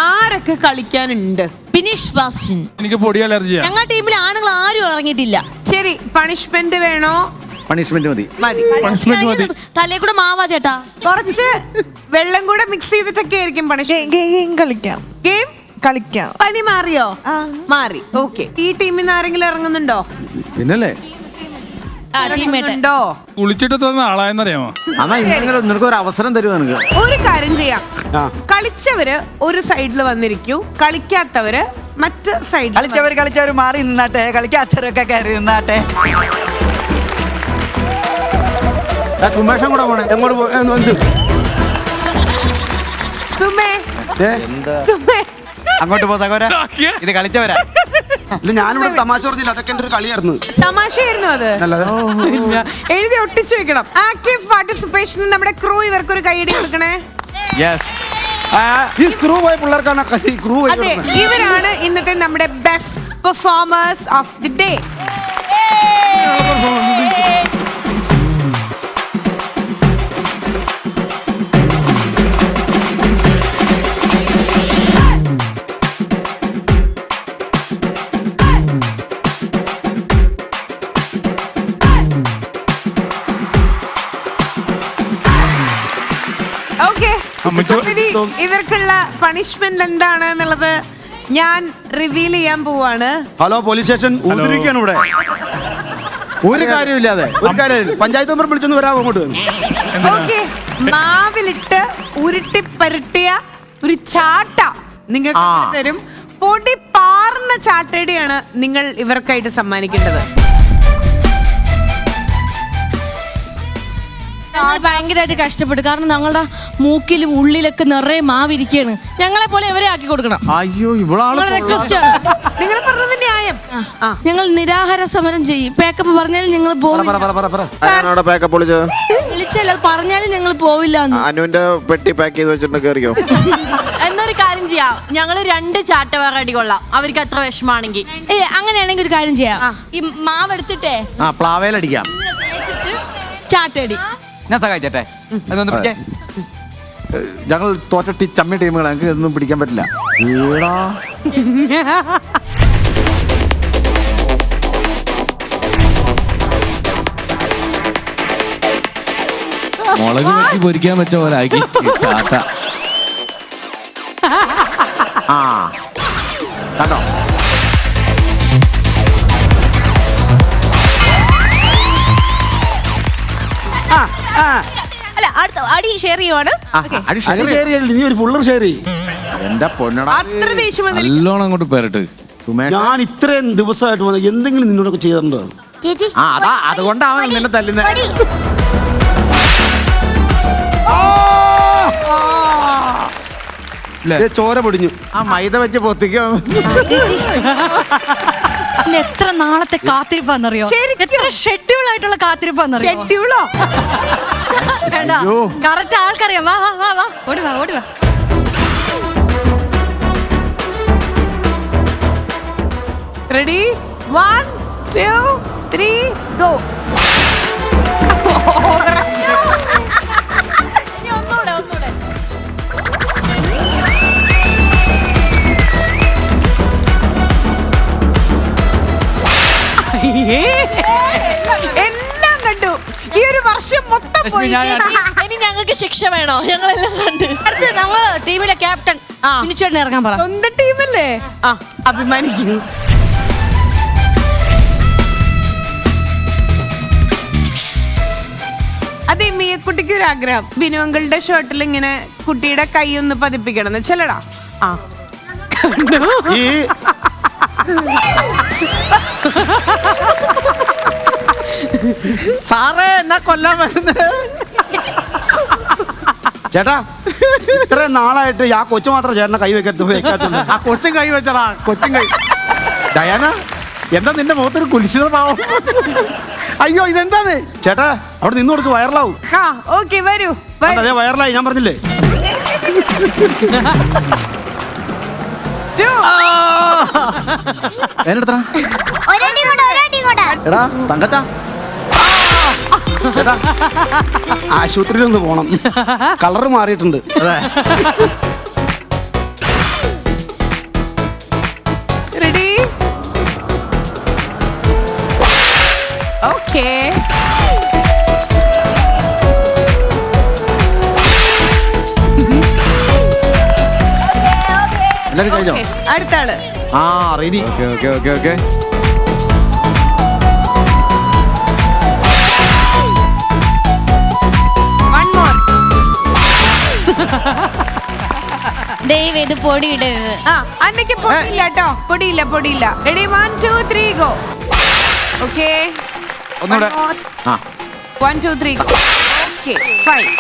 ആരൊക്കെ കളിക്കാനുണ്ട്? ഫിനിഷ് ബാസ്റ്റിൻ. എനിക്ക് പൊടി അലർജിയാ. ഞങ്ങളുടെ ടീമിൽ ആണുങ്ങൾ ആരും ഇറങ്ങിയിട്ടില്ല. ശരി, പണിഷ്മെന്റ് വേണോ? പണിഷ്മെന്റ് മതി. തലേ കൂടെ മാവാ ചേട്ടാ. കുറച്ച് വെള്ളം കൂടെ മിക്സ് ചെയ്തിട്ടൊക്കെ ആയിരിക്കും പണിഷ്മെന്റ്. ഗെയിം കളിക്കാം. ഗെയിം കളിക്കാം. പനി മാറിയോ? മാറി. ഓക്കെ. ഈ ടീമിൽ നിന്ന് ആരെങ്കിലും ഇറങ്ങുന്നുണ്ടോ? പിന്നല്ലേ ഉണ്ടോ? കുളിച്ചിട്ട് തന്ന ആളായെന്നറിയാമോ? എന്നാ ഇന്നെങ്കിലും നിനക്ക് ഒരു അവസരം തരുമോ? നിനക്ക് ഒരു കാര്യം ചെയ്യാം. കളിച്ചവര് ഒരു സൈഡിൽ വന്നിരിക്കൂ, കളിക്കാത്തവര് മറ്റ് സൈഡിൽ. കളിച്ചവര് മാറി നിന്നാട്ടെ, കളിക്കാത്തവരൊക്കെ കയറി നിന്നാട്ടെ. സുമേഷം കൂടെ പോണേ. സുമേ, സുമേ അങ്ങോട്ട് പോതാ. ഇത് കളിച്ചവരാ. ഞാനിവിടെ തമാശ പറഞ്ഞില്ല, അതൊക്കെ എന്റെ ഒരു കളിയായിരുന്നു. തമാശയായിരുന്നു അത്. എഴുതി ഒട്ടിച്ചു വെക്കണം. Active participation. നമ്മുടെ ക്രൂ ഇവർക്കൊരു കൈയടി കൊടുക്കണേ. ഈ സ്ക്രൂ പോയ പിള്ളേർക്കാണ് ക്രൂ. അതെ, ഇവരാണ് ഇന്നത്തെ നമ്മുടെ best performers of the day. ഇവർക്കുള്ള പണിഷ്മെന്റ് എന്താണ് എന്നുള്ളത് ഞാൻ റിവീൽ ചെയ്യാൻ പോവാണ്. Hello, police station. ഊതിരിക്കാണ് ഇവിടെ. ഒരു കാര്യമില്ലാതെ പഞ്ചായത്ത് മെമ്പർ വിളിച്ചൊന്ന് വരാമോ അങ്ങോട്ട്? ഓക്കെ. മാവിലിട്ട് ഉരുട്ടി പരട്ടിയ ഒരു ചാട്ട നിങ്ങൾക്ക് തരും. പൊടി പാർന്ന ചാട്ടയുടെയാണ് നിങ്ങൾ ഇവർക്കായിട്ട് സമ്മാനിക്കേണ്ടത്. ഭയങ്കരമായിട്ട് കഷ്ടപ്പെട്ടു. കാരണം ഞങ്ങളുടെ മൂക്കിലും ഉള്ളിലൊക്കെ നിറയെ മാവിരിക്കുകയാണ്. ഞങ്ങളെ പോലെ ഇവരെ ആക്കി കൊടുക്കണം. അയ്യോ, റിക്വസ്റ്റ് ആണ്. നിങ്ങൾ പറഞ്ഞത് ന്യായം. ഞങ്ങൾ നിരാഹാര സമരം ചെയ്യും. പാക്കപ്പ് പറഞ്ഞാലും ഞങ്ങൾ വിളിച്ചല്ല, പറഞ്ഞാലും ഞങ്ങൾ പോവില്ല. അനുവിന്റെ പെട്ടി പാക്ക് ചെയ്ത് വെച്ചിട്ട് കേറിയോ? എന്നൊരു കാര്യം ചെയ്യാം, ഞങ്ങള് 2 ചാട്ട വേറെ അടി കൊള്ളാം, അവർക്ക് അത്ര വിഷമാണെങ്കിൽ. അങ്ങനെയാണെങ്കിൽ ഒരു കാര്യം ചെയ്യാം. ഈ മാവ് എടുത്തിട്ടേ പ്ലാവേലടിക്കാം. ചാട്ടടി ഞാൻ സഹായിച്ചേ. ഞങ്ങൾ തോറ്റ ചമ്മി ടീമുകൾ, ഞങ്ങൾക്ക് ഇതൊന്നും പിടിക്കാൻ പറ്റില്ല. മുളക് വെച്ച് പൊരിക്കാൻ വെച്ച പോലെ ആക്കി ചാട്ട. കണ്ടോ? അല്ല, അടുത്ത അടി ഷെയർ ചെയ്യുവാണ്. നീ ഒരു ഫുള്ളർ ഷെയർ ചെയ്യും. എന്റെ പൊന്നട, അത്ര ദേഷ്യം നല്ലോണം അങ്ങോട്ട് പെരട്ട്. സുമേഷ്, ഞാൻ ഇത്രയും ദിവസമായിട്ട് വന്ന എന്തെങ്കിലും നിന്നോടൊക്കെ ചെയ്തിട്ടുണ്ടോ? അതുകൊണ്ടാണ് നിന്നെ തല്ലുന്നത്. ചോര പൊടിഞ്ഞു. മൈദ വെച്ച് പൊത്തിക്കോ. എത്ര നാളത്തെ കാത്തിരിപ്പാന്നറിയോ? എത്ര ഷെഡ്യൂൾ ആയിട്ടുള്ള കാത്തിരിപ്പാന്നറിയോ? ഷെഡ്യൂളോ? കറക്റ്റ് ആൾക്കറിയാം. വാ വാ വാ വാ, ഓടി വാ ഓടി വാ. റെഡി? 1 2 3 ഗോ. ഒന്നൂടെ. എല്ലാം കണ്ടു. ഈ ഒരു വർഷം മൊത്തം പോയി. ഇനി ഞങ്ങൾക്ക് ശിക്ഷ വേണോ? ഞങ്ങളെല്ലാം കണ്ട്. അടുത്ത് ഞങ്ങൾ ടീമിലെ ക്യാപ്റ്റൻ ഫിനിച്ചേട്ടനെ ഇറങ്ങാൻ പറ. സ്വന്തം ടീമല്ലേ? അഭിമാനിക്കൂ. അതെ, മിയക്കുട്ടിക്ക് ഒരു ആഗ്രഹം. ബിനുവങ്കളുടെ ഷർട്ടിൽ ഇങ്ങനെ കുട്ടിയുടെ കൈ ഒന്ന് പതിപ്പിക്കണം എന്ന് ചെല്ലടാ. സാറേ, എന്നാ കൊല്ലാൻ വരുന്നത്? ചേട്ടാ, ഇത്രയും നാളായിട്ട് ആ കൊച്ചു മാത്രം ചേട്ടനെ കൈ വെക്കാത്തുണ്ട്. ആ കൊച്ചും കൈ വെച്ചടാ, കൊച്ചും കൈ. ഡയാന, എന്താ നിന്റെ മുഖത്തൊരു കുലിശിത പാവം? അയ്യോ, ഇതെന്താന്ന്? ചേട്ടാ, അവിടെ നിന്ന് കൊടുത്ത് വൈറലാവും. ഓക്കെ, വരൂ. അതെ, വൈറലായി. ഞാൻ പറഞ്ഞില്ലേ? എടാ തങ്കച്ചാ, ചേട്ടാ, ആശുപത്രിയിൽ ഒന്ന് പോണം. കളറ് മാറിയിട്ടുണ്ട്. എല്ലാരും കഴിഞ്ഞോ? Okay, അടുത്ത ആള്. ആ റെഡി. Okay One more. ദൈവം ഇത് പൊടിയിടരുത്. ആ അന്നയ്ക്ക് പൊടിയില്ല കേട്ടോ, പൊടിയില്ല. Ready 1 2 3 go. ഓക്കെ ഒന്നുകൂടെ. ആ 1 2 3 ഗോ. ഓക്കെ 5